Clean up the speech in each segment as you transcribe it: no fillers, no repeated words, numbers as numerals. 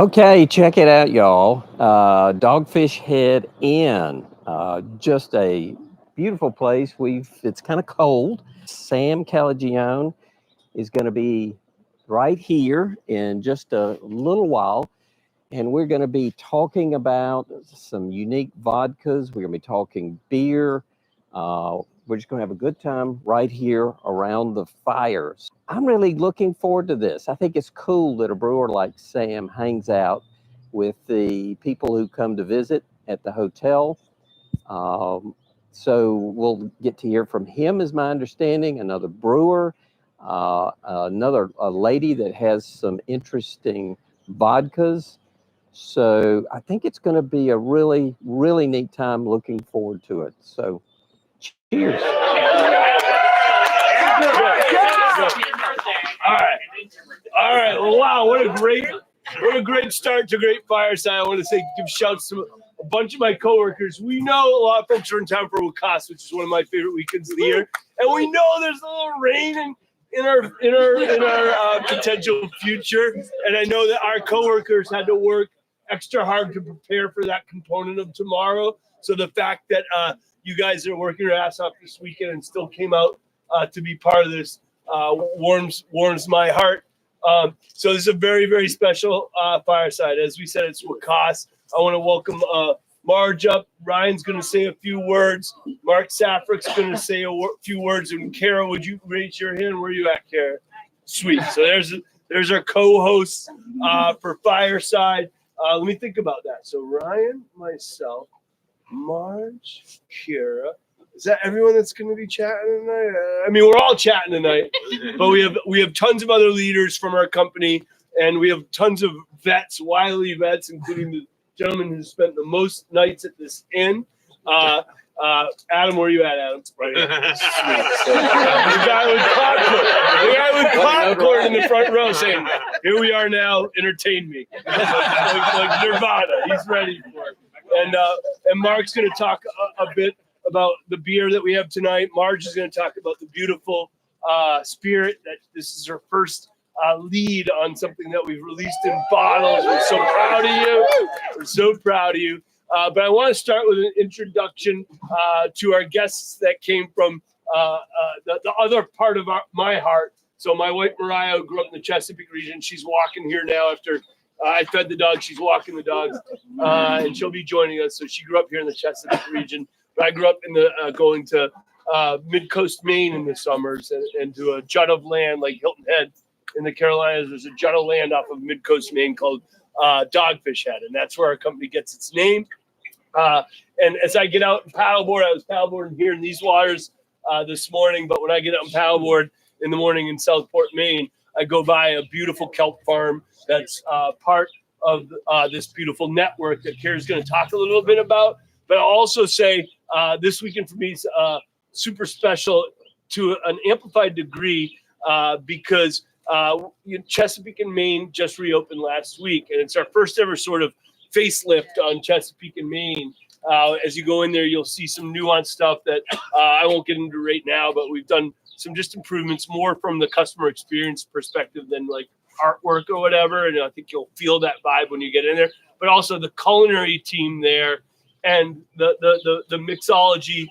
Okay, check it out, y'all. Dogfish Head Inn. Just a beautiful place. It's kind of cold. Sam Calagione is going to be right here in just a little while, and we're going to be talking about some unique vodkas. We're going to be talking beer. We're just going to have a good time right here around the fires. I'm really looking forward to this. I think it's cool that a brewer like Sam hangs out with the people who come to visit at the hotel. So we'll get to hear from him, is my understanding, another brewer, a lady that has some interesting vodkas. So I think it's going to be a really, really neat time. Looking forward to it. So cheers. All right. Well, wow, what a great start to Great Fireside. I want to give shouts to a bunch of my coworkers. We know a lot of folks are in town for Wakas, which is one of my favorite weekends of the year, and we know there's a little rain in our potential future. And I know that our coworkers had to work extra hard to prepare for that component of tomorrow. So the fact that you guys are working your ass off this weekend and still came out to be part of this warms my heart. So this is a very, very special fireside. As we said, it's Wakas. I want to welcome Marge up. Ryan's going to say a few words. Mark Safrick's going to say a few words. And Kara, would you raise your hand? Where are you at, Kara? Sweet. So there's our co-hosts for Fireside. Let me think about that. So Ryan, myself, Marge, Kara. Is that everyone that's going to be chatting tonight? I mean, we're all chatting tonight, but we have tons of other leaders from our company, and we have tons of vets, wily vets, including the gentleman who spent the most nights at this inn. Adam, where are you at, Adam? Right here. The guy with popcorn in the front row saying, "Here we are now, entertain me." like Nirvana, he's ready for it. And Mark's going to talk a bit about the beer that we have tonight. Marge is going to talk about the beautiful spirit that this is her first lead on something that we've released in bottles. We're so proud of you. We're so proud of you. But I want to start with an introduction to our guests that came from the other part of my heart. So my wife, Mariah, who grew up in the Chesapeake region, she's walking here now after I fed the dog. She's walking the dogs, and she'll be joining us. So she grew up here in the Chesapeake region. But I grew up in the going to mid-coast Maine in the summers and to a jut of land like Hilton Head in the Carolinas. There's a jut of land off of mid-coast Maine called Dogfish Head, and that's where our company gets its name. And as I get out and paddleboard, I was paddleboarding here in these waters this morning, but when I get out and paddleboard in the morning in Southport, Maine, I go by a beautiful kelp farm that's part of this beautiful network that Kara's going to talk a little bit about. But I'll also say this weekend for me is super special to an amplified degree because Chesapeake and Maine just reopened last week, and it's our first ever sort of facelift on Chesapeake and Maine. As you go in there, you'll see some nuanced stuff that I won't get into right now, but we've done some just improvements more from the customer experience perspective than like artwork or whatever. And I think you'll feel that vibe when you get in there, but also the culinary team there and the mixology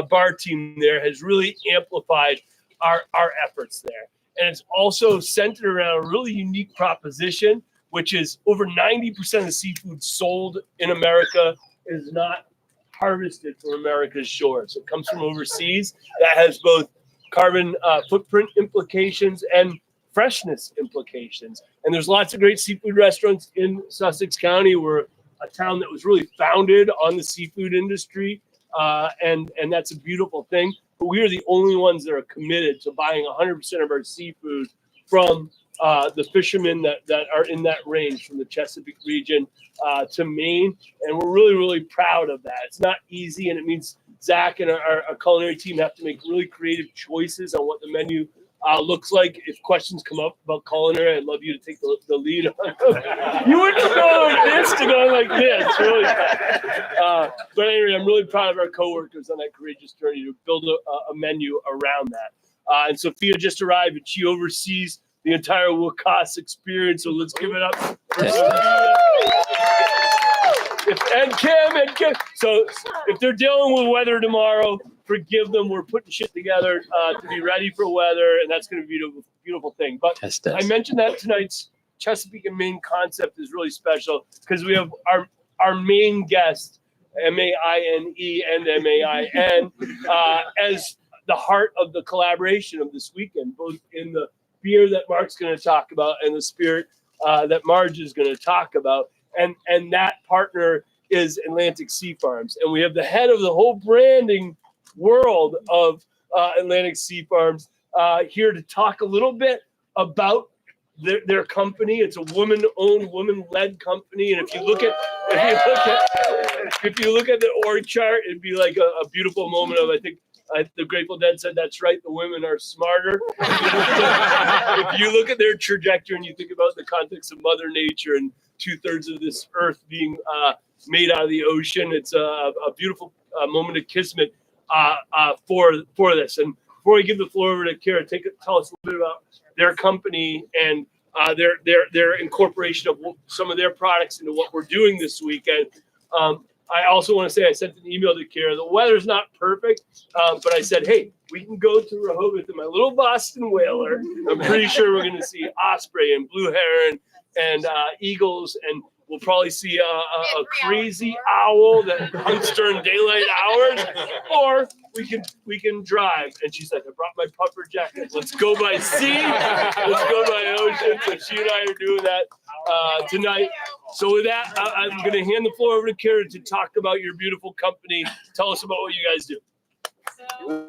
bar team there has really amplified our efforts there. And it's also centered around a really unique proposition, which is over 90% of the seafood sold in America is not harvested from America's shores. It comes from overseas. That has both carbon footprint implications and freshness implications. And there's lots of great seafood restaurants in Sussex County. We're a town that was really founded on the seafood industry, and that's a beautiful thing. But we are the only ones that are committed to buying 100% of our seafood from the fishermen that are in that range from the Chesapeake region to Maine. And we're really, really proud of that. It's not easy, and it means Zach and our culinary team have to make really creative choices on what the menu looks like. If questions come up about culinary, I'd love you to take the lead on them. You wouldn't go like this to go like this, really. But anyway, I'm really proud of our coworkers on that courageous journey to build a menu around that. And Sophia just arrived, and she oversees the entire Wakas experience. So let's give it up for Sophia. and Kim. So if they're dealing with weather tomorrow, forgive them. We're putting shit together to be ready for weather, and that's going to be a beautiful thing. But I mentioned that tonight's Chesapeake and Maine concept is really special because we have our main guest, M-A-I-N-E and M-A-I-N, as the heart of the collaboration of this weekend, both in the beer that Mark's going to talk about and the spirit that Marge is going to talk about. And that partner is Atlantic Sea Farms. And we have the head of the whole branding world of Atlantic Sea Farms here to talk a little bit about their company. It's a woman-owned, woman-led company. And if you look at the org chart, it'd be like a beautiful moment of, I think, the Grateful Dead said, that's right, the women are smarter. If you look at their trajectory and you think about the context of Mother Nature and 2/3 of this earth being made out of the ocean, it's a beautiful moment of kismet for this. And before I give the floor over to Kara, tell us a little bit about their company and their incorporation of some of their products into what we're doing this weekend. I also want to say I sent an email to Kara. The weather's not perfect, but I said, hey, we can go to Rehoboth in my little Boston whaler. I'm pretty sure we're going to see osprey and blue heron and eagles, and we'll probably see a crazy owl that hunts during daylight hours, or we can drive. And she's like, I brought my puffer jacket. Let's go by sea. Let's go by ocean. So she and I are doing that tonight. So with that, I'm going to hand the floor over to Kara to talk about your beautiful company. Tell us about what you guys do. So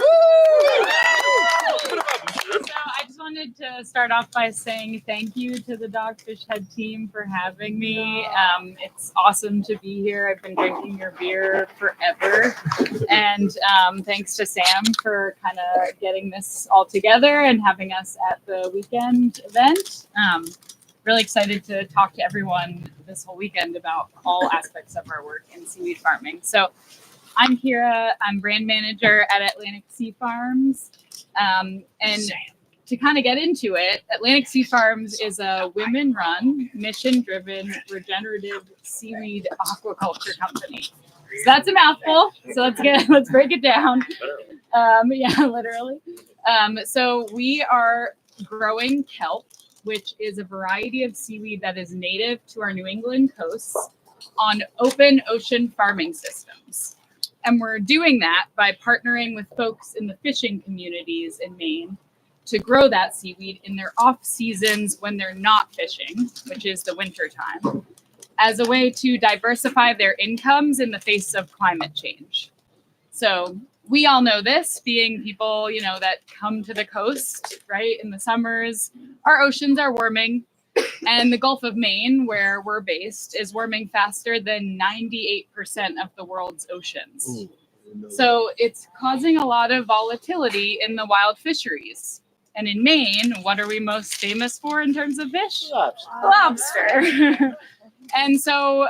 I just wanted to start off by saying thank you to the Dogfish Head team for having me. It's awesome to be here. I've been drinking your beer forever. And thanks to Sam for kind of getting this all together and having us at the weekend event. Really excited to talk to everyone this whole weekend about all aspects of our work in seaweed farming. So I'm Kira. I'm brand manager at Atlantic Sea Farms. And to kind of get into it, Atlantic Sea Farms is a women-run, mission-driven, regenerative seaweed aquaculture company. So that's a mouthful. So let's break it down. Yeah, literally. So we are growing kelp, which is a variety of seaweed that is native to our New England coasts on open ocean farming systems. And we're doing that by partnering with folks in the fishing communities in Maine to grow that seaweed in their off seasons when they're not fishing, which is the winter time, as a way to diversify their incomes in the face of climate change. So we all know this, being people, that come to the coast, right? In the summers, our oceans are warming. And the Gulf of Maine, where we're based, is warming faster than 98% of the world's oceans. So it's causing a lot of volatility in the wild fisheries. And in Maine, what are we most famous for in terms of fish? Lobster. And so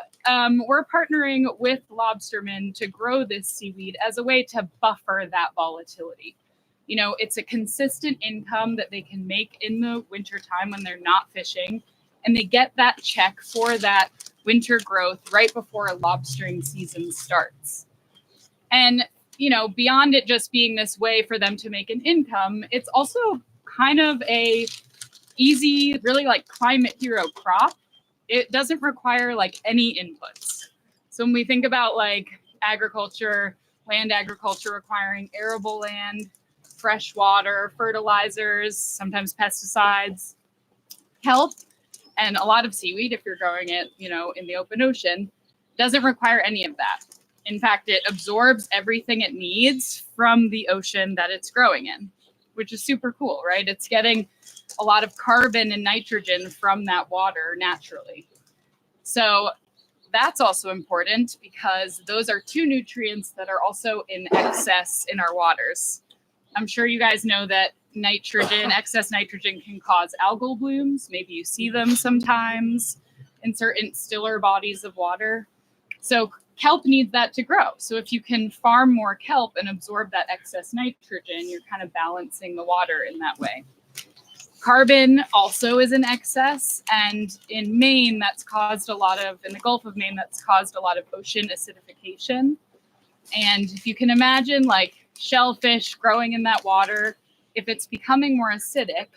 we're partnering with lobstermen to grow this seaweed as a way to buffer that volatility. It's a consistent income that they can make in the wintertime when they're not fishing, and they get that check for that winter growth right before lobstering season starts. And, beyond it just being this way for them to make an income, it's also kind of a easy, really like climate hero crop. It doesn't require any inputs. So when we think about agriculture, land agriculture requiring arable land, fresh water, fertilizers, sometimes pesticides, kelp, and a lot of seaweed, if you're growing it, in the open ocean, doesn't require any of that. In fact, it absorbs everything it needs from the ocean that it's growing in, which is super cool, right? It's getting a lot of carbon and nitrogen from that water naturally. So that's also important because those are two nutrients that are also in excess in our waters. I'm sure you guys know that excess nitrogen can cause algal blooms. Maybe you see them sometimes in certain stiller bodies of water. So kelp needs that to grow. So if you can farm more kelp and absorb that excess nitrogen, you're kind of balancing the water in that way. Carbon also is in excess, and in Maine, that's caused a lot of, in the Gulf of Maine, that's caused a lot of ocean acidification. And if you can imagine like shellfish growing in that water, if it's becoming more acidic,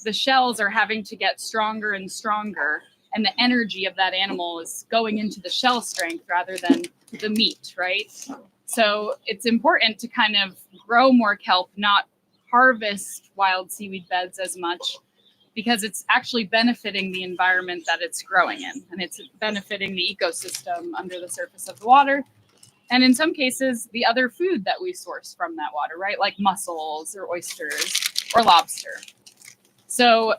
the shells are having to get stronger and stronger, and the energy of that animal is going into the shell strength rather than the meat, right? So it's important to kind of grow more kelp, not harvest wild seaweed beds as much, because it's actually benefiting the environment that it's growing in, and it's benefiting the ecosystem under the surface of the water. And in some cases, the other food that we source from that water, right? Like mussels or oysters or lobster. So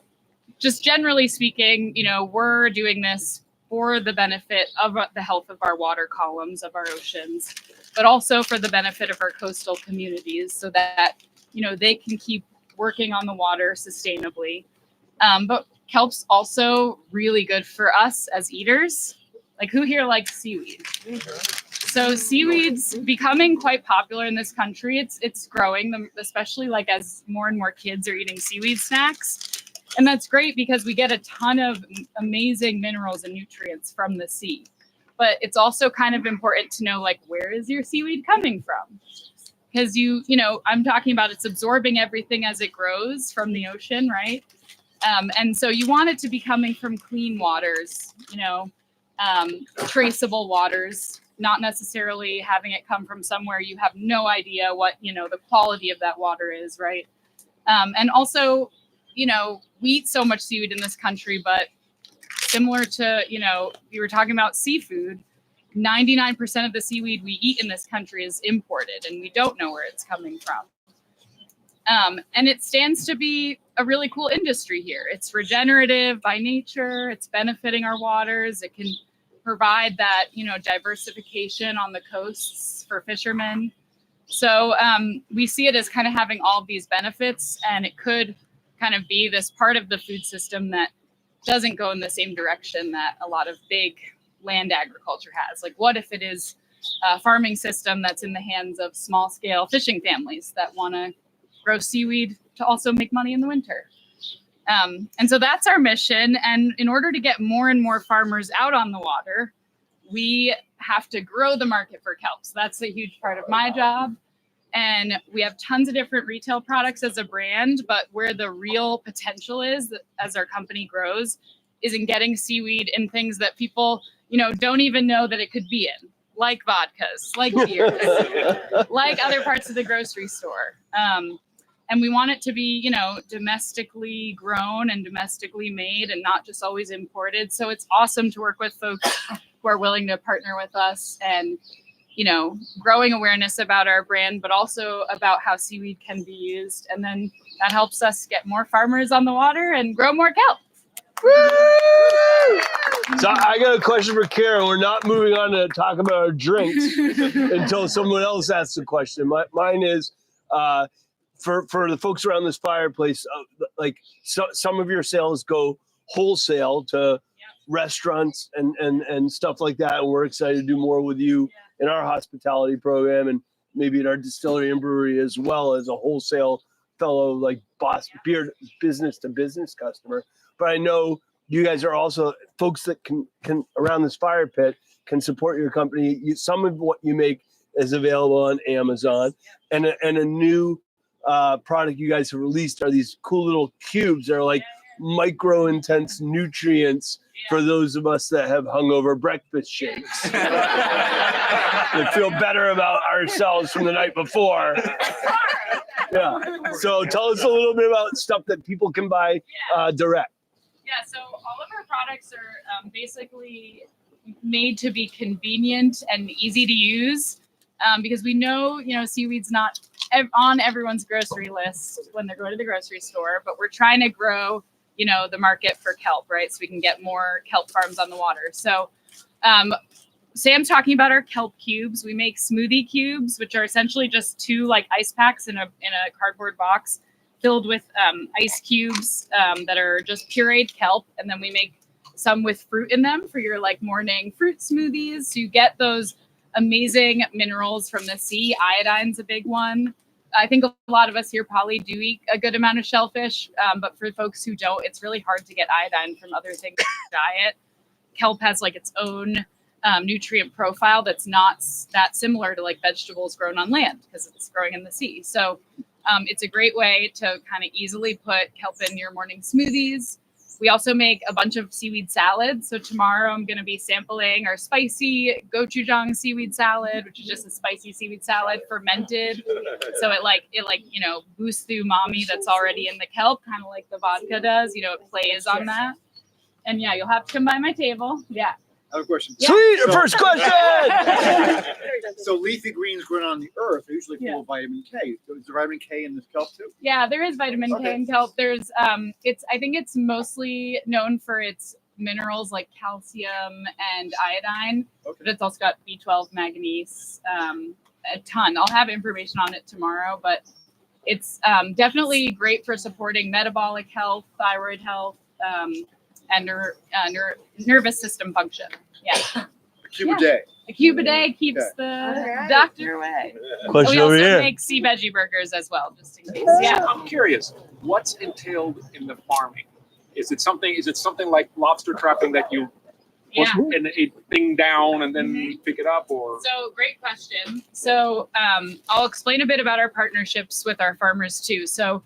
just generally speaking, you know, we're doing this for the benefit of the health of our water columns, of our oceans, but also for the benefit of our coastal communities so that, you know, they can keep working on the water sustainably. But kelp's also really good for us as eaters. Like, who here likes seaweed? So seaweed's becoming quite popular in this country. It's growing, especially like as more and more kids are eating seaweed snacks. And that's great because we get a ton of amazing minerals and nutrients from the sea. But it's also kind of important to know, like, where is your seaweed coming from? Because you know, I'm talking about it's absorbing everything as it grows from the ocean, right? And so you want it to be coming from clean waters, you know, traceable waters, not necessarily having it come from somewhere you have no idea what, you know, the quality of that water is, right? And also, you know, we eat so much seaweed in this country, but similar to, you know, we were talking about seafood, 99% of the seaweed we eat in this country is imported, and we don't know where it's coming from. And it stands to be a really cool industry here. It's regenerative by nature. It's benefiting our waters. It can provide that, you know, diversification on the coasts for fishermen. So we see it as kind of having all of these benefits, and it could kind of be this part of the food system that doesn't go in the same direction that a lot of big land agriculture has. Like, what if it is a farming system that's in the hands of small scale fishing families that want to grow seaweed to also make money in the winter? And so that's our mission. And in order to get more and more farmers out on the water, we have to grow the market for kelp. So that's a huge part of my job. And we have tons of different retail products as a brand, but where the real potential is as our company grows is in getting seaweed in things that people, you know, don't even know that it could be in, like vodkas, like beers, like other parts of the grocery store. And we want it to be, you know, domestically grown and domestically made and not just always imported. So it's awesome to work with folks who are willing to partner with us and, you know, growing awareness about our brand, but also about how seaweed can be used. And then that helps us get more farmers on the water and grow more kelp. Woo! So I got a question for Kara. We're not moving on to talk about our drinks until someone else asks a question. Mine is, for the folks around this fireplace, like some of your sales go wholesale to restaurants and stuff like that. And we're excited to do more with you in our hospitality program and maybe in our distillery and brewery as well as a wholesale fellow, like boss beer business to business customer. But I know you guys are also folks that can around this fire pit can support your company. Some of what you make is available on Amazon, and a new product you guys have released are these cool little cubes that are like micro intense nutrients for those of us that have hungover breakfast shakes. They feel better about ourselves from the night before. Yeah. So tell us a little bit about stuff that people can buy direct. Yeah, so all of our products are basically made to be convenient and easy to use because we know, you know, seaweed's not on everyone's grocery list when they're going to the grocery store, but we're trying to grow, you know, the market for kelp, right? So we can get more kelp farms on the water. So Sam's talking about our kelp cubes. We make smoothie cubes, which are essentially just two like ice packs in a cardboard box filled with ice cubes that are just pureed kelp. And then we make some with fruit in them for your like morning fruit smoothies. So you get those amazing minerals from the sea. Iodine's a big one. I think a lot of us here probably do eat a good amount of shellfish, but for folks who don't, it's really hard to get iodine from other things in the diet. Kelp has like its own nutrient profile that's not that similar to like vegetables grown on land because it's growing in the sea. So it's a great way to kind of easily put kelp in your morning smoothies. We also make a bunch of seaweed salads. So tomorrow I'm going to be sampling our spicy gochujang seaweed salad, which is just a spicy seaweed salad fermented. So it boosts the umami that's already in the kelp, kind of like the vodka does. It plays on that. And yeah, you'll have to come by my table. Yeah. I have a question. Yeah. Sweet, first question. So leafy greens grown on the earth are usually full of vitamin K. So is there vitamin K in this kelp too? Yeah, there is vitamin K in kelp. There's I think it's mostly known for its minerals like calcium and iodine, but it's also got B12, manganese, a ton. I'll have information on it tomorrow, but it's definitely great for supporting metabolic health, thyroid health, and nervous system function. Yeah. A cube a day. A cube a day keeps the doctor away. Question We over also here. make sea veggie burgers as well, just in case. Yeah. I'm curious, what's entailed in the farming? Is it something like lobster trapping that you put a thing down and then pick it up, or? So great question. So I'll explain a bit about our partnerships with our farmers too. So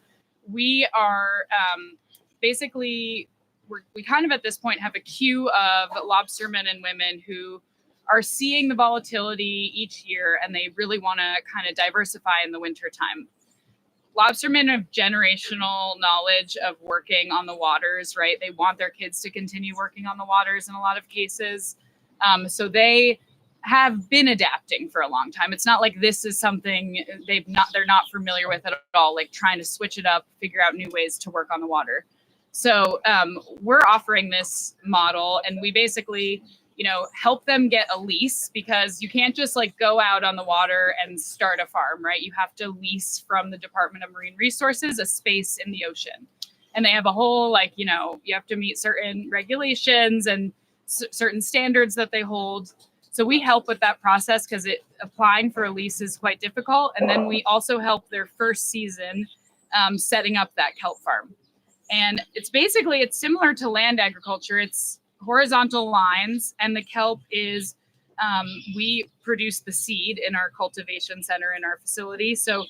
we are basically, we kind of at this point have a queue of lobstermen and women who are seeing the volatility each year, and they really want to kind of diversify in the winter time. Lobstermen have generational knowledge of working on the waters, right? They want their kids to continue working on the waters in a lot of cases. So they have been adapting for a long time. It's not like this is something they're not familiar with at all, like trying to switch it up, figure out new ways to work on the water. So we're offering this model, and we basically, help them get a lease, because you can't just like go out on the water and start a farm, right? You have to lease from the Department of Marine Resources a space in the ocean. And they have a whole, you have to meet certain regulations and certain standards that they hold. So we help with that process because applying for a lease is quite difficult. And then we also help their first season setting up that kelp farm. And it's similar to land agriculture. It's horizontal lines, and the kelp is, we produce the seed in our cultivation center in our facility. So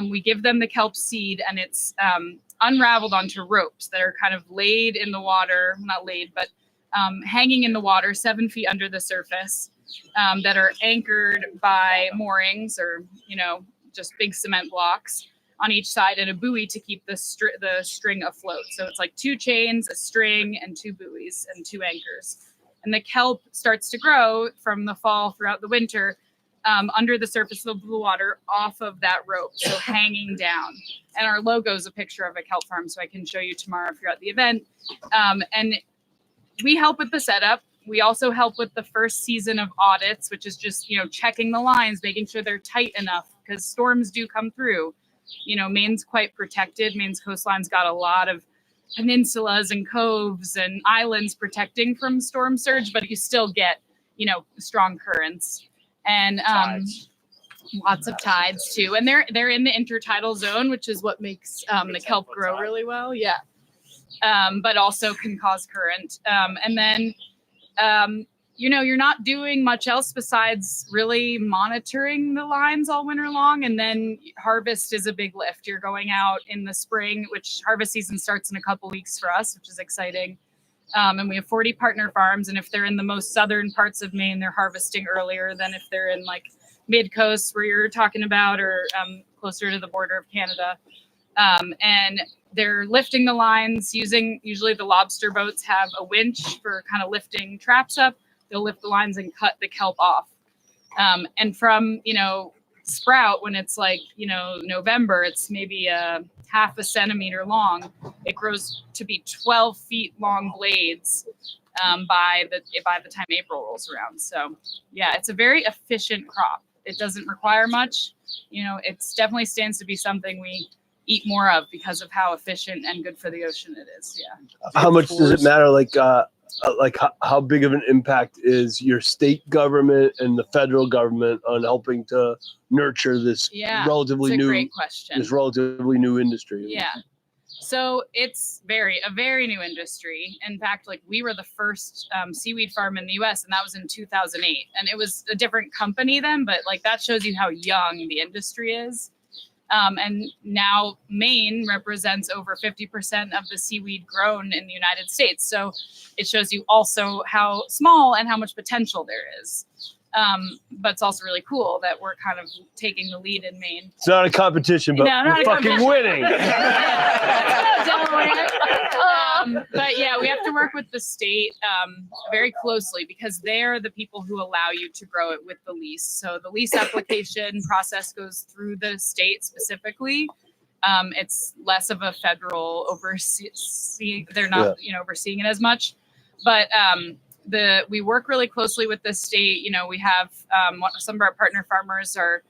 we give them the kelp seed, and it's unraveled onto ropes that are kind of laid in the water, not laid, but hanging in the water 7 feet under the surface, that are anchored by moorings or, just big cement blocks on each side, and a buoy to keep the string afloat. So it's like 2 chains, a string, and 2 buoys and 2 anchors. And the kelp starts to grow from the fall throughout the winter under the surface of the water off of that rope, so hanging down. And our logo is a picture of a kelp farm, so I can show you tomorrow if you're at the event. And we help with the setup. We also help with the first season of audits, which is just, checking the lines, making sure they're tight enough, because storms do come through. Maine's quite protected. Maine's coastline's got a lot of peninsulas and coves and islands protecting from storm surge, but you still get, strong currents and lots of tides too. And they're in the intertidal zone, which is what makes the kelp grow really well. Yeah. But also can cause current. And then, you're not doing much else besides really monitoring the lines all winter long. And then harvest is a big lift. You're going out in the spring, which harvest season starts in a couple weeks for us, which is exciting. And we have 40 partner farms. And if they're in the most southern parts of Maine, they're harvesting earlier than if they're in like mid-coast where you're talking about, or closer to the border of Canada. And they're lifting the lines usually the lobster boats have a winch for kind of lifting traps up. They'll lift the lines and cut the kelp off. And from, sprout, when it's like, November, it's maybe a half a centimeter long. It grows to be 12 feet long blades by the time April rolls around. So yeah, it's a very efficient crop. It doesn't require much. It's definitely stands to be something we eat more of because of how efficient and good for the ocean it is. Yeah. How much does it matter? Like, like how big of an impact is your state government and the federal government on helping to nurture this relatively new great question. This relatively new industry? Yeah. So it's a very new industry. In fact, like we were the first seaweed farm in the U.S. and that was in 2008. And it was a different company then, but like that shows you how young the industry is. And now Maine represents over 50% of the seaweed grown in the United States. So it shows you also how small and how much potential there is. But it's also really cool that we're kind of taking the lead in Maine. It's not a competition, but we're fucking winning. But yeah, we have to work with the state very closely because they're the people who allow you to grow it with the lease. So the lease application process goes through the state specifically. It's less of a federal overseeing. They're not, overseeing it as much, but we work really closely with the state. You know, we have some of our partner farmers are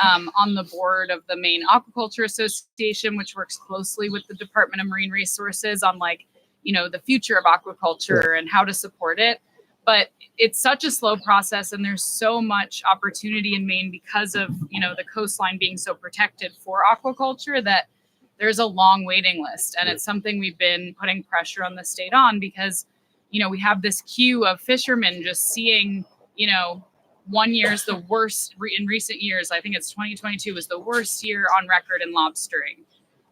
on the board of the Maine Aquaculture Association, which works closely with the Department of Marine Resources on the future of aquaculture and how to support it. But it's such a slow process and there's so much opportunity in Maine because of, the coastline being so protected for aquaculture that there's a long waiting list. And it's something we've been putting pressure on the state on because, we have this queue of fishermen just seeing, 1 year is the worst in recent years. I think it's 2022 was the worst year on record in lobstering.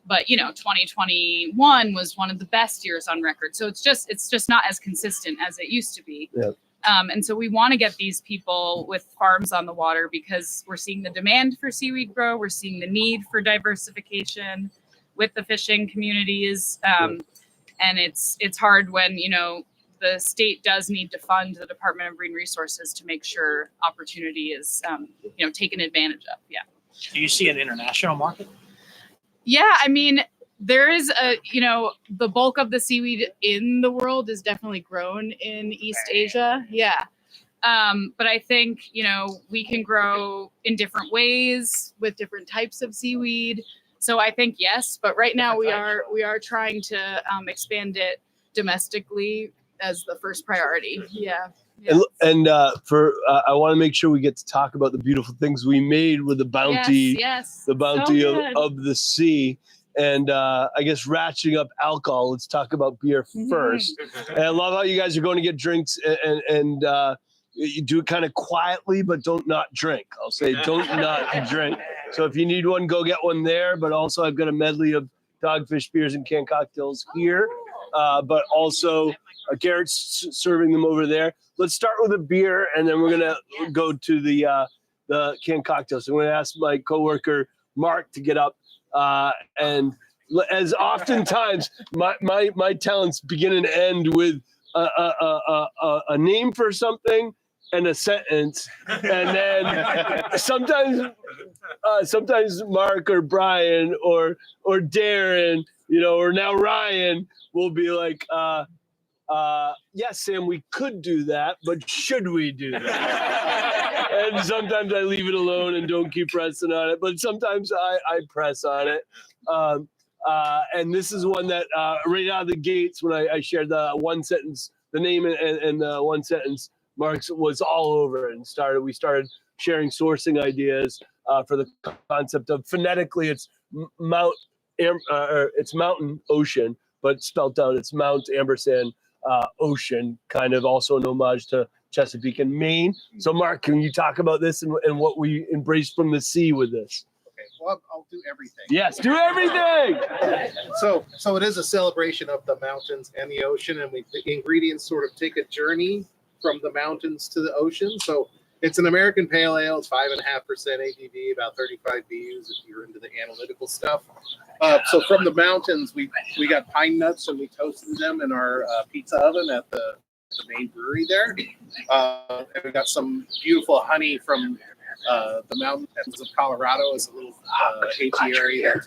But, 2021 was one of the best years on record. So it's just not as consistent as it used to be. Yeah. And so we want to get these people with farms on the water because we're seeing the demand for seaweed grow. We're seeing the need for diversification with the fishing communities. And it's hard when, the state does need to fund the Department of Marine Resources to make sure opportunity is, taken advantage of. Yeah. Do you see an international market? Yeah, I mean, there is the bulk of the seaweed in the world is definitely grown in East Asia. Yeah. But I think, we can grow in different ways with different types of seaweed. So I think yes, but right now we are trying to expand it domestically as the first priority. Yeah. And I want to make sure we get to talk about the beautiful things we made with the bounty, the bounty of the sea. And I guess ratcheting up alcohol. Let's talk about beer first. And I love how you guys are going to get drinks and you do it kind of quietly, but don't not drink. I'll say don't not drink. So if you need one, go get one there. But also I've got a medley of Dogfish beers and canned cocktails here. But also Garrett's serving them over there. Let's start with a beer, and then we're gonna go to the canned cocktails. So I'm gonna ask my coworker Mark to get up, and as oftentimes my talents begin and end with a name for something and a sentence, and then sometimes Mark or Brian or Darren, or now Ryan will be like, yes, Sam, we could do that, but should we do that? And sometimes I leave it alone and don't keep pressing on it, but sometimes I press on it. And this is one that right out of the gates, when I shared the one sentence, the name and the one sentence, Mark's was all over it and we started sharing sourcing ideas for the concept of phonetically it's it's mountain ocean, but spelled out it's Mount Ampersand Ocean, kind of also an homage to Chesapeake and Maine. So Mark, can you talk about this and what we embrace from the sea with this? Okay, well, I'll do everything. Yes, do everything. So it is a celebration of the mountains and the ocean, and the ingredients sort of take a journey from the mountains to the ocean. So it's an American pale ale. It's 5.5% ABV, about 35 BUs if you're into the analytical stuff. So from the mountains, we got pine nuts and we toasted them in our pizza oven at the main brewery there. And we got some beautiful honey from the mountains of Colorado. It's a little apiary that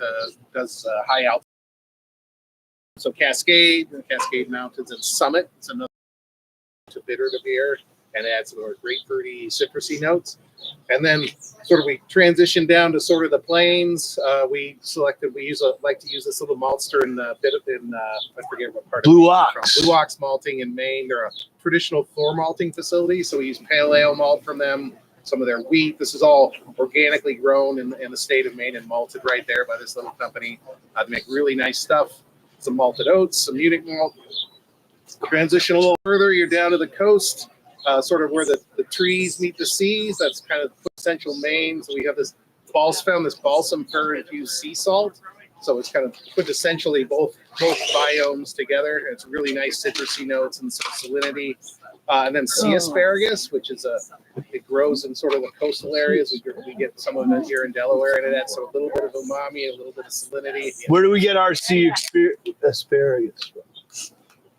does high altitude. So Cascade, the Cascade Mountains, and Summit. It's another to bitter to beer and add some more grapefruity, citrusy notes. And then sort of we transitioned down to sort of the plains. We like to use this little maltster in I forget what part. Blue Ox. Blue Ox Malting in Maine. They're a traditional floor malting facility, so we use pale ale malt from them. Some of their wheat. This is all organically grown in the state of Maine and malted right there by this little company. They make really nice stuff. Some malted oats, some Munich malt. Transition a little further, you're down to the coast, sort of where the trees meet the seas. That's kind of essential Maine. So we have this balsam fir infused sea salt. So it's kind of quintessentially both biomes together. It's really nice citrusy notes and some salinity. And then sea asparagus, which is it grows in sort of the coastal areas. We get some of it here in Delaware, and it adds a little bit of umami, a little bit of salinity. Where do we get our sea asparagus from?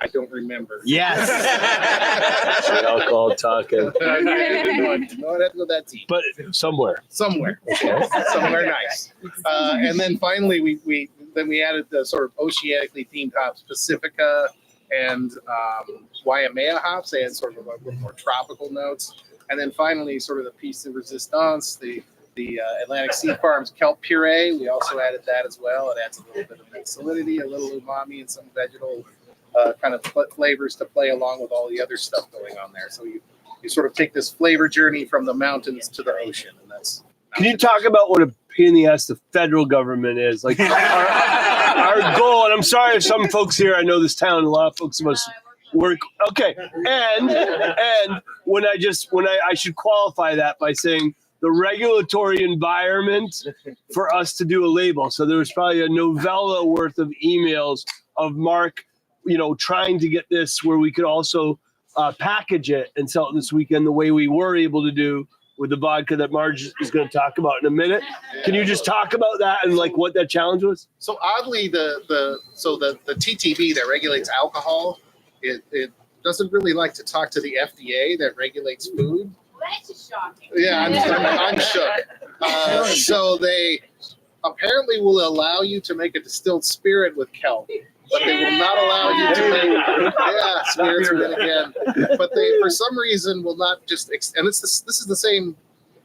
I don't remember. Yes. Alcohol talking. I didn't know I'd have to go that deep. But somewhere. Somewhere nice. And then finally, we added the sort of oceanically themed hops, Pacifica and Waimea hops. They had sort of a little more tropical notes. And then finally, sort of the piece de resistance, the Atlantic Sea Farms kelp puree. We also added that as well. It adds a little bit of salinity, a little umami, and some vegetal kind of flavors to play along with all the other stuff going on there. So you sort of take this flavor journey from the mountains to the ocean, and that's. Can you talk about what a pain in the ass the federal government is? Like our goal, and I'm sorry if some folks here, I know this town, a lot of folks must work. Okay, and when I should qualify that by saying the regulatory environment for us to do a label. So there was probably a novella worth of emails of Mark, trying to get this where we could also package it and sell it this weekend the way we were able to do with the vodka that Marge is going to talk about in a minute. Can you just talk about that and like what that challenge was? So oddly, the TTB that regulates alcohol, it doesn't really like to talk to the FDA that regulates food. That's shocking. Yeah, I'm shook. So they apparently will allow you to make a distilled spirit with kelp, but they will not allow you to make spirits with it again. But they, for some reason, will not just and this is the same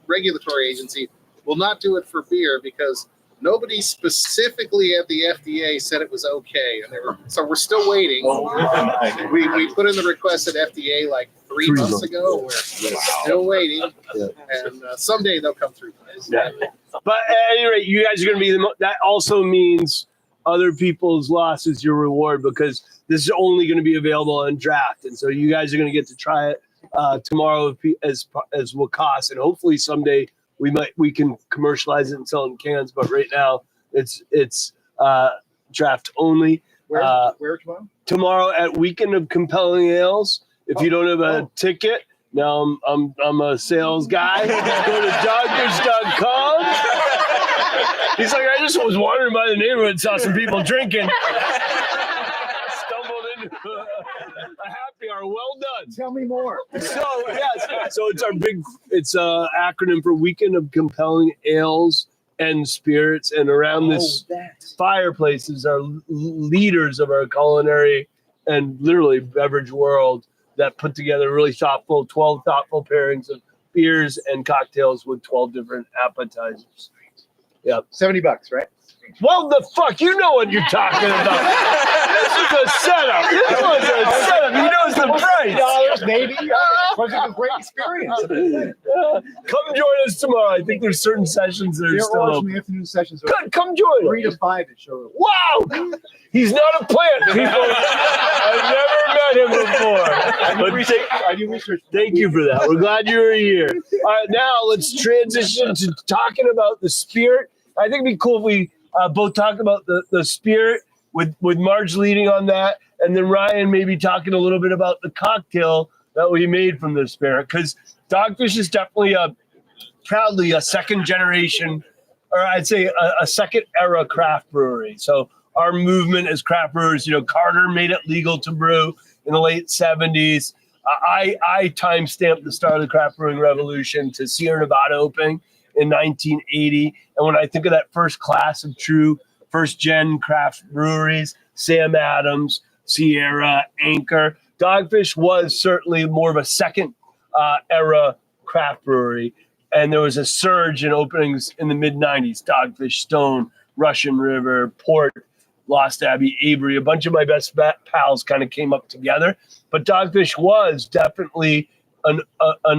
regulatory agency, will not do it for beer because nobody specifically at the FDA said it was okay, and so we're still waiting. We put in the request at FDA like 3 months ago. We're still waiting, and someday they'll come through. Yeah. But at any rate, you guys are going to be that also means other people's loss is your reward because this is only going to be available on draft, and so you guys are going to get to try it tomorrow as Wakas, and hopefully someday we can commercialize it and sell it in cans. But right now it's draft only. Where tomorrow? Tomorrow at Weekend of Compelling Ales. If you don't have a ticket, now I'm a sales guy. Go to dogfish.com. He's like, I just was wandering by the neighborhood and saw some people drinking. Stumbled into a happy hour. Well done. Tell me more. So it's an acronym for Weekend of Compelling Ales and Spirits. And around this fireplaces are leaders of our culinary and literally beverage world that put together really 12 thoughtful pairings of beers and cocktails with 12 different appetizers. Yeah. $70, right? Well, the fuck, you know what you're talking about. This is a setup. This was a setup. He knows the price. $50, maybe. Was it a great experience? Come join us tomorrow. I think there's certain sessions that are still open. The afternoon sessions are Good, come join 3 to 5 at show. Wow! He's not a plant, people. I've never met him before. I do research. Thank you for that. We're glad you were here. All right, now let's transition to talking about the spirit. I think it'd be cool if we both talk about the spirit with Marge leading on that, and then Ryan maybe talking a little bit about the cocktail that we made from the spirit. Because Dogfish is definitely proudly a second generation, or I'd say a second era craft brewery. So our movement as craft brewers, Carter made it legal to brew in the late 70s. I time-stamped the start of the craft brewing revolution to Sierra Nevada opening in 1980. And when I think of that first class of true first-gen craft breweries, Sam Adams, Sierra, Anchor, Dogfish was certainly more of a second era craft brewery. and there was a surge in openings in the mid 90s. Dogfish, Stone, Russian River, Port, Lost Abbey, Avery, a bunch of my best pals kind of came up together. But Dogfish was definitely an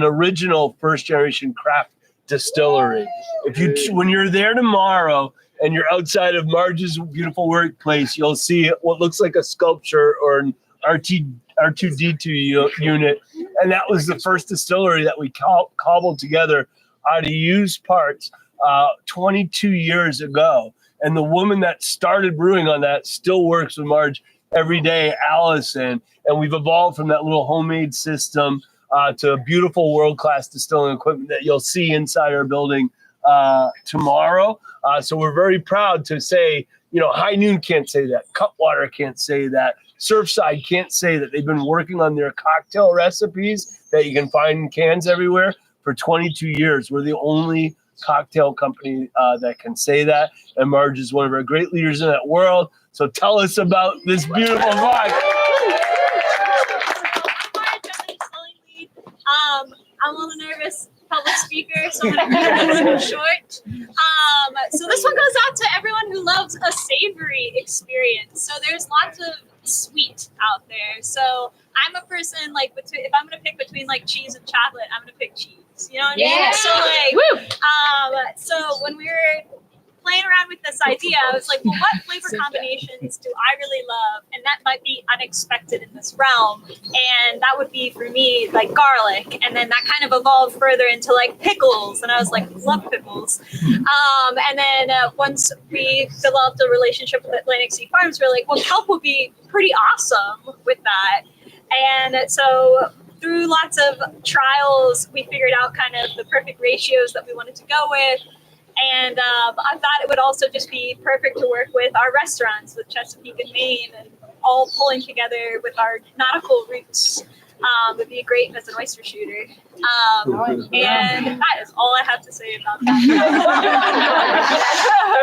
original first generation craft distillery. When you're there tomorrow and you're outside of Marge's beautiful workplace, you'll see what looks like a sculpture or an R2D2 unit. And that was the first distillery that we cobbled together out of used parts 22 years ago. And the woman that started brewing on that still works with Marge every day, Allison. And we've evolved from that little homemade system to a beautiful world-class distilling equipment that you'll see inside our building tomorrow. So we're very proud to say, High Noon can't say that. Cutwater can't say that. Surfside can't say that. They've been working on their cocktail recipes that you can find in cans everywhere for 22 years. We're the only cocktail company that can say that. And Marge is one of our great leaders in that world. So tell us about this beautiful vodka. I'm a little nervous public speaker, so I'm going to keep this short. So this one goes out to everyone who loves a savory experience. So there's lots of sweet out there. So I'm a person, if I'm going to pick between cheese and chocolate, I'm going to pick cheese. You know what I mean? Yeah. So so when we were playing around with this idea, I was like, well, what flavor combinations do I really love? And that might be unexpected in this realm. And that would be, for me, garlic. And then that kind of evolved further into pickles. And I was like, love pickles. And then once we developed a relationship with Atlantic Sea Farms, we were like, well, kelp would be pretty awesome with that. And so through lots of trials, we figured out kind of the perfect ratios that we wanted to go with. And I thought it would also just be perfect to work with our restaurants with Chesapeake and Maine, and all pulling together with our nautical roots. Would be great as an oyster shooter. And that is all I have to say about that.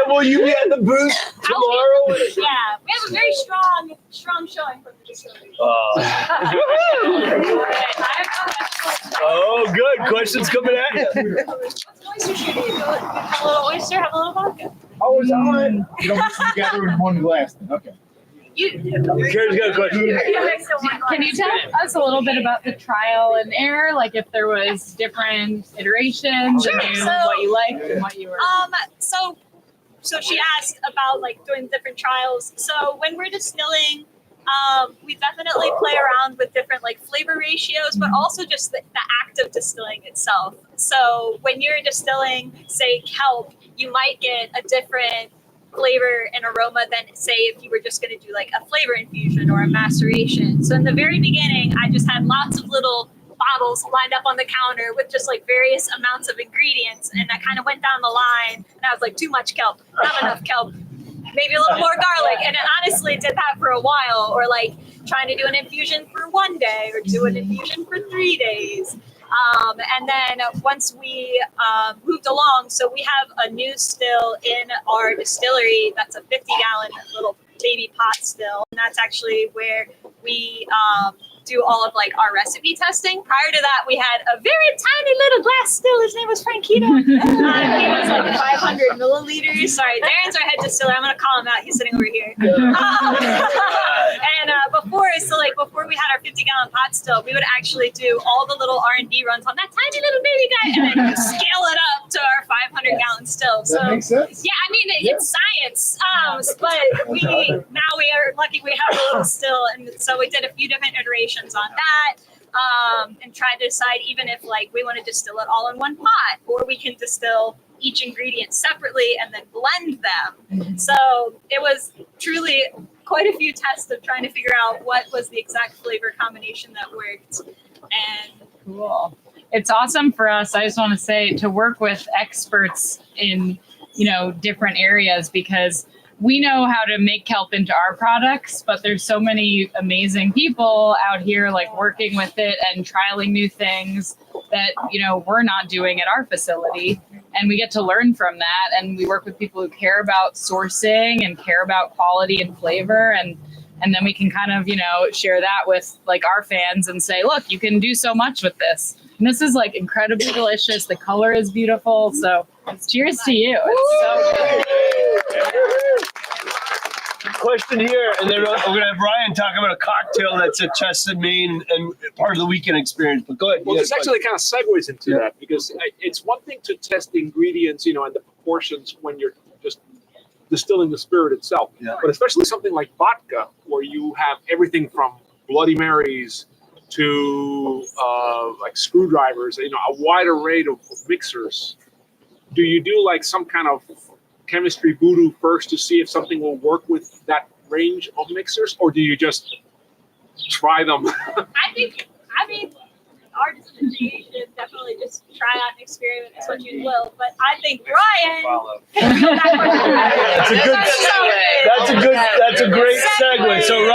And will you be at the booth tomorrow? Yeah, we have a very strong showing from the distillery. Oh, good. Questions coming at you. What's an oyster shooter? You have a little oyster, have a little vodka. Oh, it's all right. You don't mix them together in one glass. Then. Okay. Karen's got a question. Can you tell us a little bit about the trial and error? If there was different iterations, Sure. and So, what you liked and what you were. So she asked about doing different trials. So when we're distilling, we definitely play around with different flavor ratios, but also just the act of distilling itself. So when you're distilling, say, kelp, you might get a different flavor and aroma than, say, if you were just going to do a flavor infusion or a maceration. So in the very beginning, I just had lots of little bottles lined up on the counter with just various amounts of ingredients, and I kind of went down the line, and I was like, too much kelp, not enough kelp, maybe a little more garlic. And it honestly did that for a while, or trying to do an infusion for 1 day or do an infusion for 3 days. And then once we moved along, so we have a new still in our distillery that's a 50-gallon little baby pot still. And that's actually where we do all of our recipe testing. Prior to that, we had a very tiny little glass still. His name was Frankito. He was 500 milliliters. Sorry, Darren's our head distiller. I'm going to call him out. He's sitting over here. And before we had our 50-gallon pot still, we would actually do all the little R&D runs on that tiny little baby guy and then scale it up to our 500-gallon still. So That makes sense. yeah, I mean, it's science. But we are lucky we have a little still, and so we did a few different iterations on that. And tried to decide even if we want to distill it all in one pot, or we can distill each ingredient separately and then blend them. So it was truly quite a few tests of trying to figure out what was the exact flavor combination that worked. And Cool. It's awesome for us. I just want to say, to work with experts in, different areas, because we know how to make kelp into our products, but there's so many amazing people out here working with it and trialing new things that, we're not doing at our facility. And we get to learn from that. And we work with people who care about sourcing and care about quality and flavor. And then we can kind of, share that with our fans and say, look, you can do so much with this. And this is like incredibly delicious. The color is beautiful. So cheers to you. It's so good. Question here, and then we're gonna have Ryan talk about a cocktail that's at Chester, Maine, and part of the weekend experience. But go ahead. Well, Yes, this actually kind of segues into that because it's one thing to test the ingredients, and the proportions when you're just distilling the spirit itself. Yeah. But especially something like vodka, where you have everything from Bloody Marys to like screwdrivers, a wide array of mixers. Do you do like some kind of chemistry voodoo first to see if something will work with that range of mixers, or do you just try them? I mean, artists and creation definitely just try out and experiment as what you will. But I think Ryan. That's a great segue. So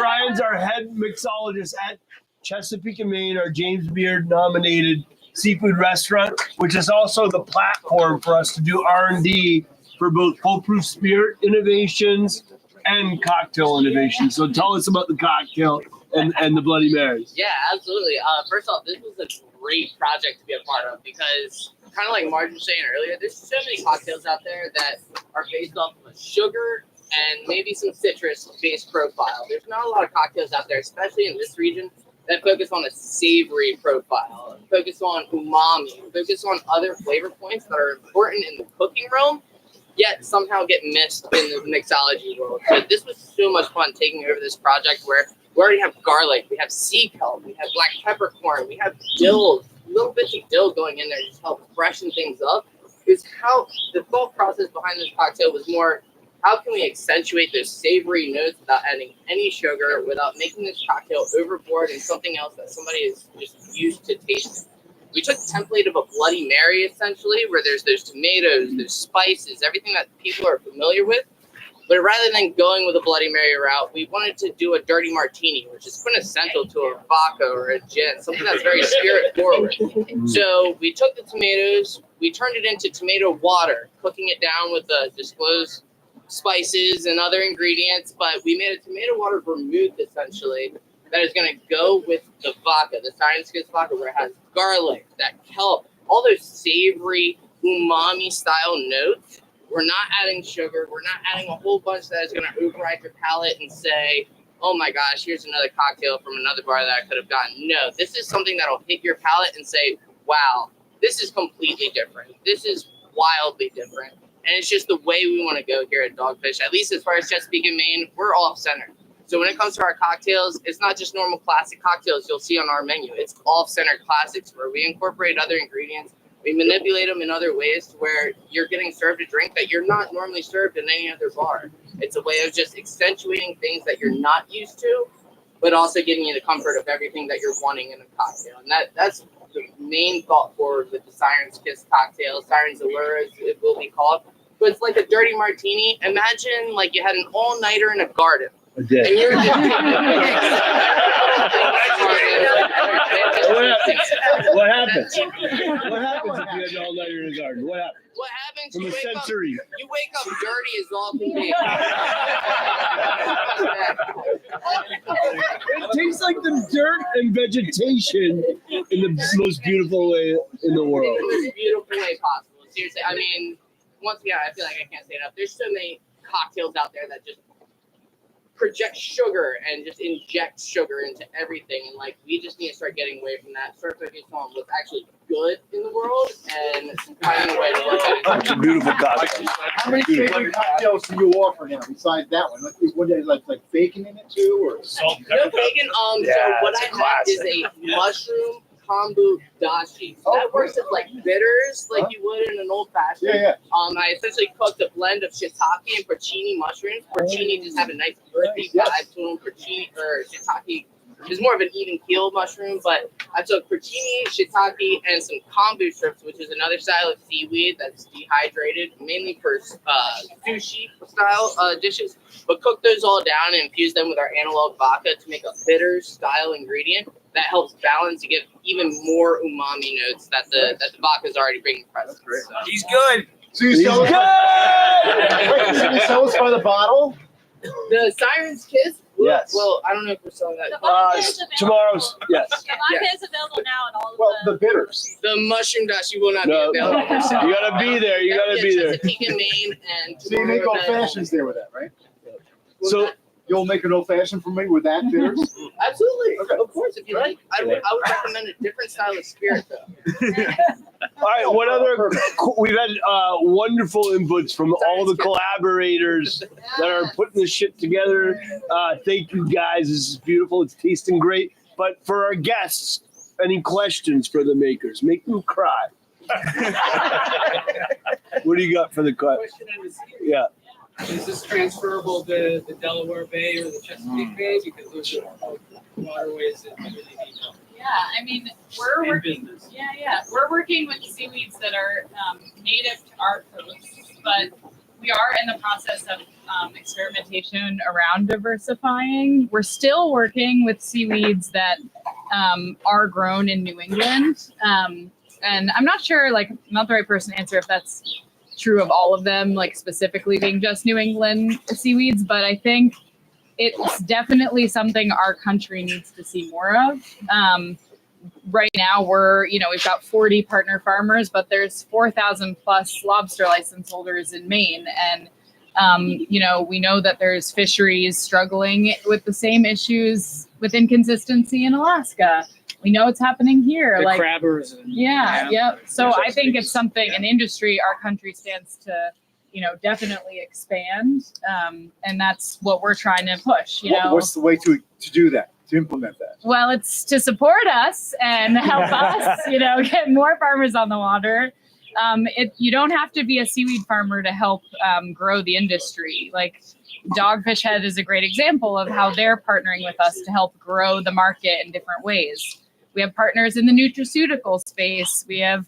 Ryan's our head mixologist at Chesapeake and Maine, our James Beard nominated seafood restaurant, which is also the platform for us to do R&D for both full-proof spirit innovations and cocktail innovations. So tell us about the cocktail and the Bloody Marys. Yeah, absolutely. First off, this was a great project to be a part of because, kind of like Marge was saying earlier, there's so many cocktails out there that are based off of a sugar and maybe some citrus-based profile. There's not a lot of cocktails out there, especially in this region, that focus on a savory profile, focus on umami, focus on other flavor points that are important in the cooking realm, yet somehow get missed in the mixology world. So this was so much fun taking over this project where we already have garlic, we have sea kelp, we have black peppercorn, we have dill, little bits of dill going in there to just help freshen things up. Because how the thought process behind this cocktail was more, how can we accentuate those savory notes without adding any sugar, without making this cocktail overboard and something else that somebody is just used to tasting? We took the template of a Bloody Mary, essentially, where there's those tomatoes, those spices, everything that people are familiar with. But rather than going with a Bloody Mary route, we wanted to do a dirty martini, which is quintessential to a vodka or a gin, something that's very spirit forward. So we took the tomatoes, we turned it into tomato water, cooking it down with the disclosed spices and other ingredients, but we made a tomato water vermouth, essentially, that is going to go with the vodka, the Science Kiss vodka, where it has garlic, that kelp, all those savory, umami-style notes. We're not adding sugar. We're not adding a whole bunch that is going to override your palate and say, oh my gosh, here's another cocktail from another bar that I could have gotten. No, this is something that will hit your palate and say, wow, this is completely different. This is wildly different. And it's just the way we want to go here at Dogfish. At least as far as Chesapeake and Maine, we're off-center. So when it comes to our cocktails, it's not just normal classic cocktails you'll see on our menu. It's off-center classics where we incorporate other ingredients. We manipulate them in other ways to where you're getting served a drink that you're not normally served in any other bar. It's a way of just accentuating things that you're not used to, but also giving you the comfort of everything that you're wanting in a cocktail. And that's the main thought forward with the Siren's Kiss cocktail, Siren's Allure, as it will be called. But it's like a dirty martini. Imagine like you had an all-nighter in a garden. I did. And you're just What happens? What happens if you had an all-nighter in the garden? What happens? What happens? From You a wake up, sensory. you wake up dirty as all can be. It tastes like the dirt and vegetation in the most beautiful way in the world. In the most beautiful way possible. Seriously, I mean, once again, I feel like I can't say enough. There's so many cocktails out there that just project sugar and just inject sugar into everything, and like we just need to start getting away from that. Start focusing on what's actually good in the world and finding a way to work it. It's a beautiful cocktail. How many favorite cocktails do you offer now besides that one? What is like bacon in it too, or Salt, No bacon. Yeah, So what it's I a have classic. is a mushroom kombu dashi. So that works as like bitters, like you would in an old fashioned. yeah. I essentially cooked a blend of shiitake and porcini mushrooms. Porcini just have a nice earthy vibe to them. Porcini or shiitake is more of an even keel mushroom, but I took porcini, shiitake, and some kombu strips, which is another style of seaweed that's dehydrated, mainly for sushi style dishes. But cooked those all down and infused them with our analog vodka to make a bitter style ingredient that helps balance to give even more umami notes that the vodka is already bringing present. So. He's good. So you sell us by the bottle? The Siren's Kiss Yes. Well, I don't know if we're selling that. The vodka is available. Tomorrow's, yes. The vodka is available now, and all of Well, the. the bitters. The mushroom dash you will not No. be available. You gotta be there. You gotta be there. Chesapeake, Maine, and So you make old fashions there with that, right? So You'll make an old fashioned for me with that bitters? Absolutely, Okay. of course. If you like, I would recommend a different style of spirit though. all right, what other? We've had wonderful inputs from all the collaborators that are putting this shit together. Thank you guys. This is beautiful. It's tasting great. But for our guests, any questions for the makers? Make them cry. What do you got for the question? Yeah. Is this transferable to the Delaware Bay or the Chesapeake Bay? Because those are both waterways that really need help. Yeah, I mean, we're In working. business. Yeah. We're working with seaweeds that are native to our coasts, but we are in the process of experimentation around diversifying. We're still working with seaweeds that are grown in New England, and I'm not sure, like, I'm not the right person to answer if that's true of all of them, like specifically being just New England seaweeds, but I think it's definitely something our country needs to see more of. Right now we've got 40 partner farmers, but there's 4,000 plus lobster license holders in Maine. And, we know that there's fisheries struggling with the same issues with inconsistency in Alaska. We know it's happening here. The like crabbers. And, Yep. So I think it's something, an industry our country stands to, definitely expand. And that's what we're trying to push, What's the way to do that, to implement that? Well, it's to support us and help us, get more farmers on the water. You don't have to be a seaweed farmer to help grow the industry. Like Dogfish Head is a great example of how they're partnering with us to help grow the market in different ways. We have partners in the nutraceutical space. We have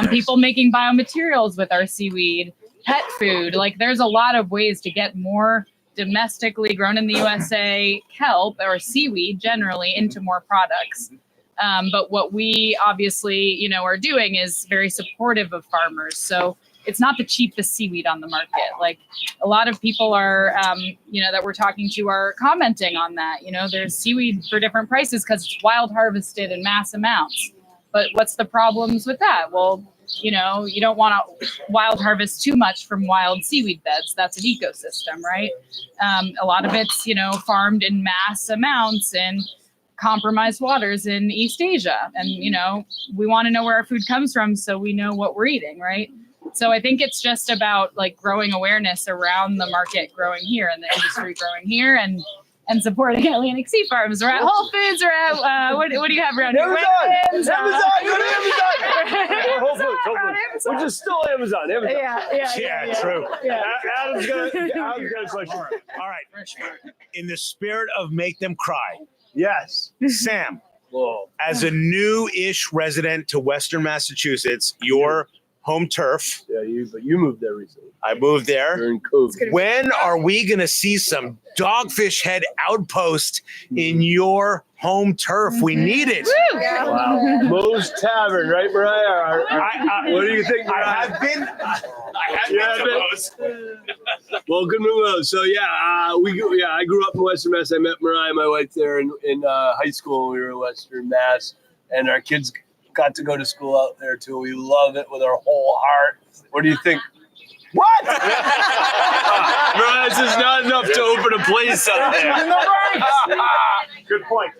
people making biomaterials with our seaweed, pet food. Like there's a lot of ways to get more domestically grown in the USA kelp or seaweed generally into more products. But what we obviously, are doing is very supportive of farmers. So it's not the cheapest seaweed on the market. Like a lot of people are, that we're talking to are commenting on that. There's seaweed for different prices because it's wild harvested in mass amounts. But what's the problems with that? Well, you don't want to wild harvest too much from wild seaweed beds. That's an ecosystem, right? A lot of it's, farmed in mass amounts in compromised waters in East Asia. And, we want to know where our food comes from so we know what we're eating, right? So I think it's just about like growing awareness around the market growing here and the industry growing here and supporting Atlantic Sea Farms. We're at Whole Foods. We're at, what do you have around here? Amazon! Go to Amazon! Or Whole Foods. Which is still Amazon. Yeah, true. Yeah. Adam's got a question. All right. In the spirit of make them cry, Yes. Sam, Whoa. as a new-ish resident to Western Massachusetts, your home turf, Yeah, but you moved there recently. I moved there. During COVID. When are we going to see some Dogfish Head outpost in your home turf? We need it. Wow. Moe's Tavern, right, Mariah? What do you think, Mariah? I have been to Moe's. Well, good move. So I grew up in Western Mass. I met Mariah, my wife, there in high school. We were in Western Mass, and our kids got to go to school out there too. We love it with our whole heart. What do you think? What? Mariah, this is not enough to open a place out there. Good point.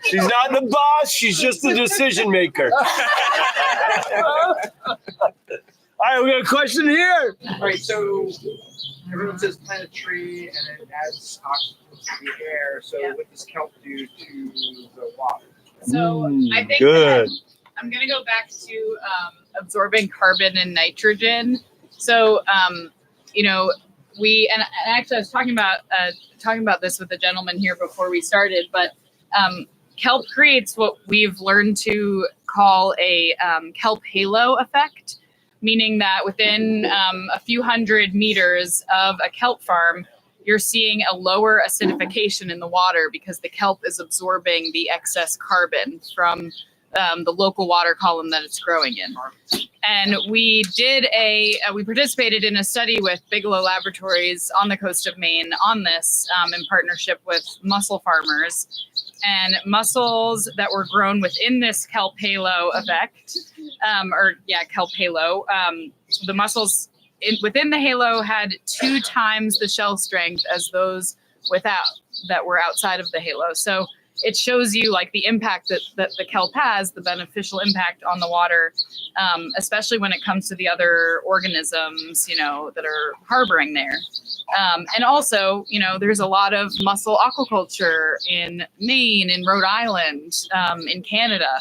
She's not the boss. She's just the decision maker. All right, we got a question here. All right, so everyone says plant a tree and it adds oxygen to the air. So what does kelp do to the water? So I think Good. I'm going to go back to absorbing carbon and nitrogen. So, and actually I was talking about this with a gentleman here before we started, but kelp creates what we've learned to call a kelp halo effect, meaning that within a few hundred meters of a kelp farm, you're seeing a lower acidification in the water because the kelp is absorbing the excess carbon from the local water column that it's growing in. And we did we participated in a study with Bigelow Laboratories on the coast of Maine on this in partnership with mussel farmers. And mussels that were grown within this kelp halo effect, kelp halo, the mussels within the halo had 2 times the shell strength as those that were outside of the halo. So it shows you like the impact that the kelp has, the beneficial impact on the water, especially when it comes to the other organisms, that are harboring there. And also, there's a lot of mussel aquaculture in Maine, in Rhode Island, in Canada.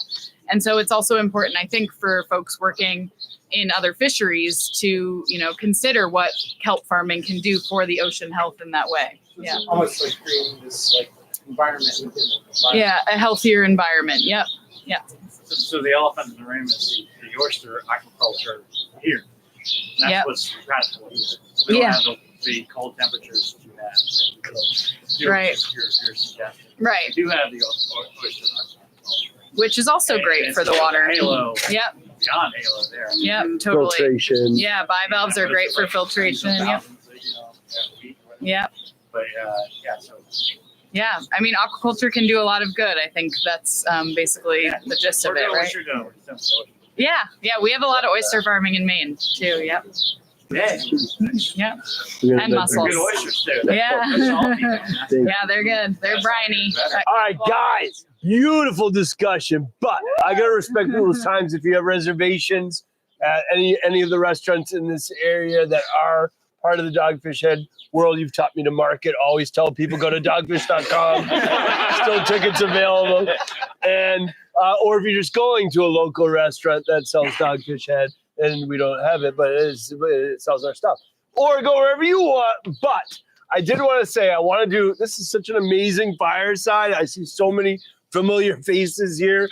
And so it's also important, I think, for folks working in other fisheries to, consider what kelp farming can do for the ocean health in that way. Yeah. Almost like creating this environment within the environment. Yeah, a healthier environment. Yep. Yeah. So the elephant in the room is the oyster aquaculture here. That's what's practical here. We don't have the cold temperatures that you have. Right. You're suggesting. Right. We do have the oyster aquaculture. Which is also great for the water. Halo. Yep. Beyond halo there. Yep, totally. Filtration. Yeah, bivalves are great for filtration. Yep. Yep. But so. Yeah, I mean, aquaculture can do a lot of good. I think that's basically the gist of it, right? Yeah, we have a lot of oyster farming in Maine too. Yep. Yeah. And mussels. Good oysters too. Yeah, they're good. They're briny. All right, guys. Beautiful discussion, but I gotta respect people's times. If you have reservations at any of the restaurants in this area that are part of the Dogfish Head world, you've taught me to market. Always tell people go to dogfish.com. Still tickets available, and or if you're just going to a local restaurant that sells Dogfish Head, and we don't have it, but it sells our stuff, or go wherever you want. But I did want to say this is such an amazing fireside. I see so many familiar faces here,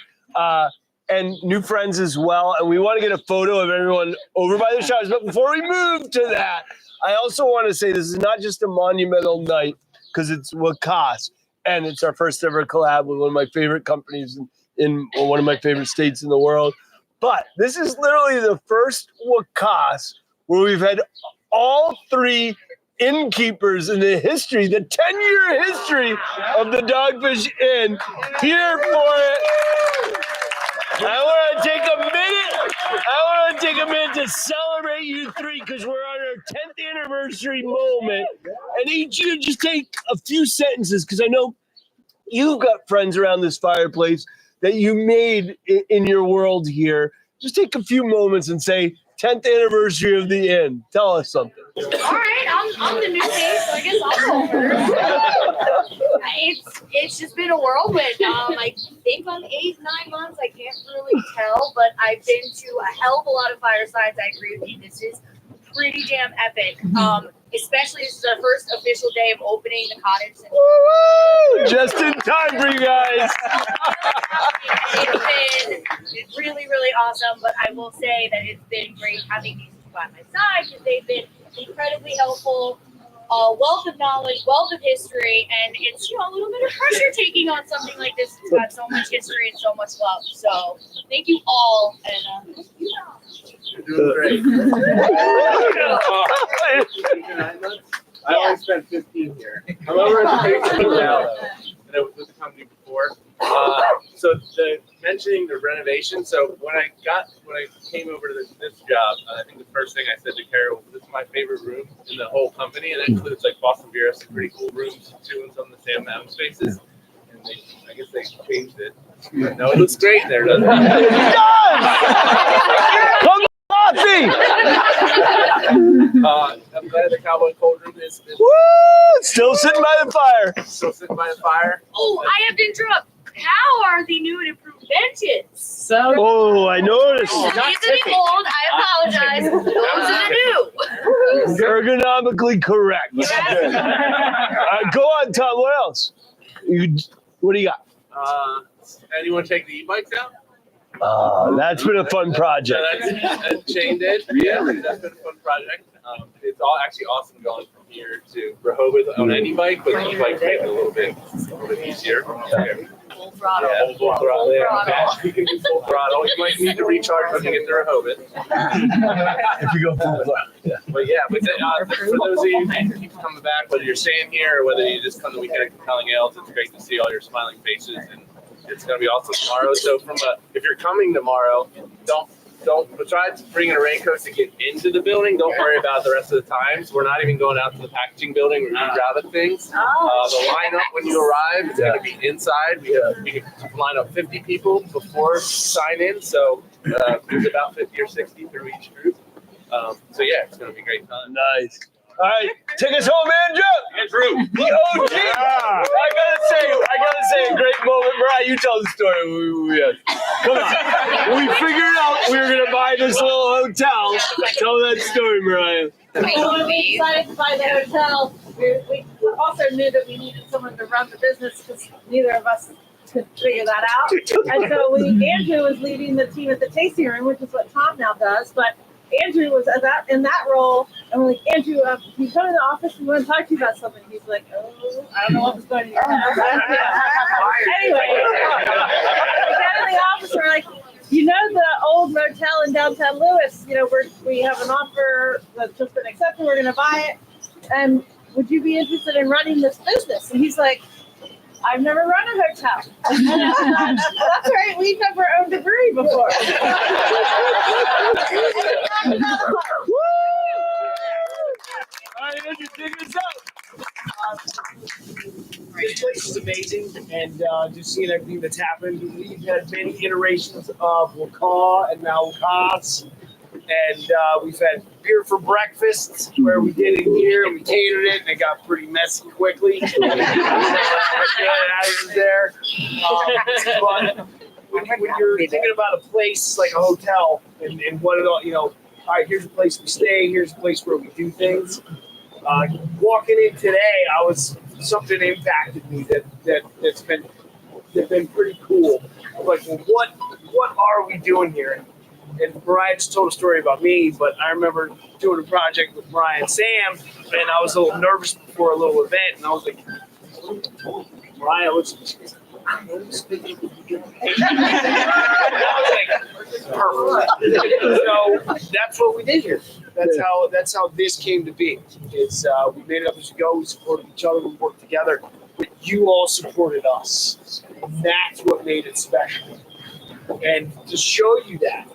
and new friends as well. And we want to get a photo of everyone over by the showers. But before we move to that, I also want to say this is not just a monumental night because it's Wakas, and it's our first ever collab with one of my favorite companies in one of my favorite states in the world. But this is literally the first Wakas where we've had all 3 innkeepers in the 10-year history of the Dogfish Inn here for it. I want to take a minute to celebrate you 3 because we're on our 10th anniversary moment. And each of you just take a few sentences because I know you've got friends around this fireplace that you made in your world here. Just take a few moments and say, 10th anniversary of the inn. Tell us something. All right, I'm the new face, so I guess I'll go first. It's just been a whirlwind. I think I'm 8-9 months. I can't really tell, but I've been to a hell of a lot of firesides. I agree with you. This is pretty damn epic. Especially this is our first official day of opening the cottage. Woo! Just in time for you guys. It's been really, really awesome, but I will say that it's been great having these two by my side because they've been incredibly helpful. Wealth of knowledge, wealth of history, and it's a little bit of pressure taking on something like this. It's got so much history and so much love. So thank you all, and You're doing great. I only spent 15 here. I'm over at the Pastry now, though, and I was with the company before. So mentioning the renovation. So when I came over to this job, I think the first thing I said to Kara was, "This is my favorite room in the whole company," and that includes Boston Beer has some pretty cool rooms too, and some of the Sam Mountain spaces. And I guess they changed it. But no, it looks great there, doesn't it? It does! Come coffee! I'm glad the Cowboy Cold Room is Woo! Still sitting by the fire. still sitting by the fire. oh, I have to interrupt. How are the new and improved benches? So Oh, I noticed. These are the old. I apologize. Those are the new. Ergonomically correct. Go on, Tom. What else? What do you got? Anyone take the e-bikes out? That's been a fun project. That Shane did. Yeah, that's been a fun project. It's all actually awesome going from here to Rehoboth on any bike, but the e-bike makes it a little bit easier. throttle. Yeah, full throttle. Yeah, Throttle. we can do full throttle. You might need to recharge when you get to Rehoboth. If you go full throttle. Yeah. But yeah, for those of you who keep coming back, whether you're staying here or whether you just come the weekend at Compelling Ales, it's great to see all your smiling faces, and it's going to be awesome tomorrow. So if you're coming tomorrow, don't besides bringing a raincoat to get into the building, don't worry about the rest of the times. We're not even going out to the packaging building. We're doing rather things. The lineup when you arrive is going to be inside. We can line up 50 people before sign in. So there's about 50 or 60 through each group. So yeah, it's going to be a great time. Nice. All right, take us home, Andrew. Andrew, the OG. Yeah. I gotta say, a great moment. Mariah, you tell the story. Come on. We figured out we were gonna buy this little hotel. Tell that story, Mariah. When we decided to buy the hotel, we also knew that we needed someone to run the business because neither of us could figure that out. And so Andrew was leading the team at the tasting room, which is what Tom now does. But Andrew was in that role, and we're like, Andrew, can you come in the office? We want to talk to you about something. He's like, oh, I don't know what was going in your head. Anyway, we got in the office, and we're like, you know the old motel in downtown Lewis, we have an offer that's just been accepted, we're going to buy it, and would you be interested in running this business? And he's like, I've never run a hotel. That's right, we've never owned a brewery before. All right, Andrew, take us out. This place is amazing, and just seeing everything that's happened. We've had many iterations of Waka and now Wakas, and we've had beer for breakfast where we did it here and we catered it, and it got pretty messy quickly. There. But when you're thinking about a place like a hotel and what it all, all right, here's a place we stay, here's a place where we do things. Walking in today, something impacted me that's been pretty cool. Like, well, what are we doing here? And Mariah just told a story about me, but I remember doing a project with Mariah and Sam, and I was a little nervous before a little event, and I was like, Mariah looks at me, she goes, I was thinking it would be good. I was like, perfect. So that's what we did here. That's how this came to be. It's we made it up as we go. We supported each other. We worked together. But you all supported us. That's what made it special. And to show you that,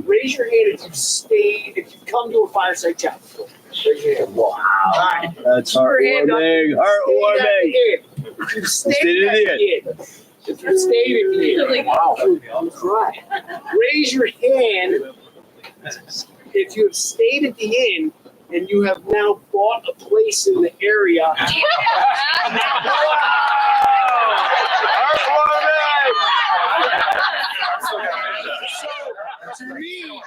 raise your hand if you've come to a Fireside chat before. Raise your hand. Wow. All right. That's heartwarming. Heartwarming. If you've stayed at the inn. If you've stayed at the inn. Wow. I'm crying. Raise your hand if you have stayed at the inn and you have now bought a place in the area. To me,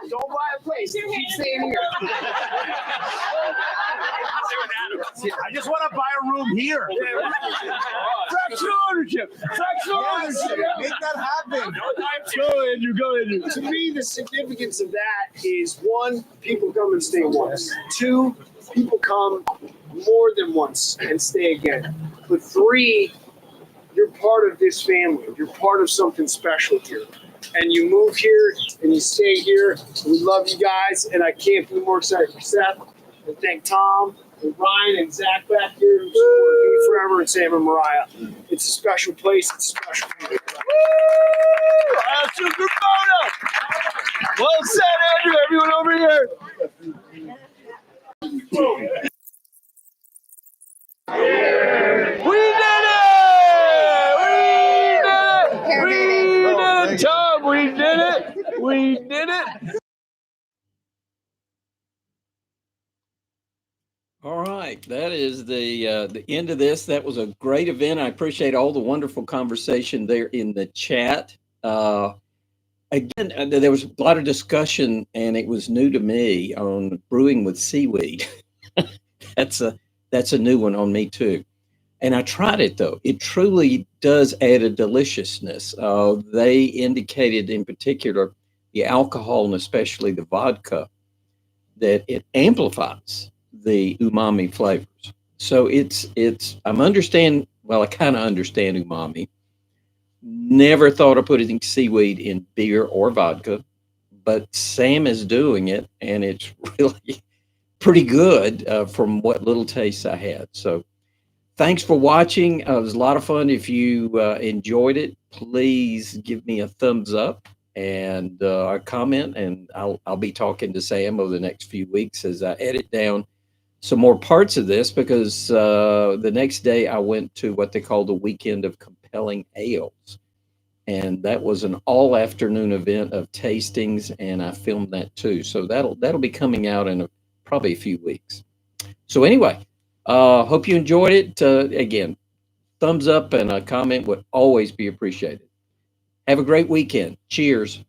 don't buy a place. Keep staying here. I just want to buy a room here. Fractional ownership. Fractional ownership. Make that happen. Go, Andrew. Go, Andrew. To me, the significance of that is, one, people come and stay once. Two, people come more than once and stay again. But three, you're part of this family. You're part of something special here. And you move here and you stay here. We love you guys, and I can't be more excited for Seth. And thank Tom and Ryan and Zach back here who supported me forever, and Sam and Mariah. It's a special place. It's a special people. Super photo. Well said, Andrew. Everyone over here. We did it! Tom, we did it! We did it! All right, that is the end of this. That was a great event. I appreciate all the wonderful conversation there in the chat. Again, there was a lot of discussion, and it was new to me on brewing with seaweed. That's a new one on me too. And I tried it though. It truly does add a deliciousness. They indicated in particular the alcohol and especially the vodka that it amplifies the umami flavors. So I'm understand. Well, I kind of understand umami. Never thought of putting seaweed in beer or vodka, but Sam is doing it, and it's really pretty good from what little taste I had. So thanks for watching. It was a lot of fun. If you enjoyed it, please give me a thumbs up and a comment, and I'll be talking to Sam over the next few weeks as I edit down some more parts of this, because the next day I went to what they call the Weekend of Compelling Ales, and that was an all afternoon event of tastings, and I filmed that too. So that'll be coming out in probably a few weeks. So anyway, hope you enjoyed it. Again, thumbs up and a comment would always be appreciated. Have a great weekend. Cheers.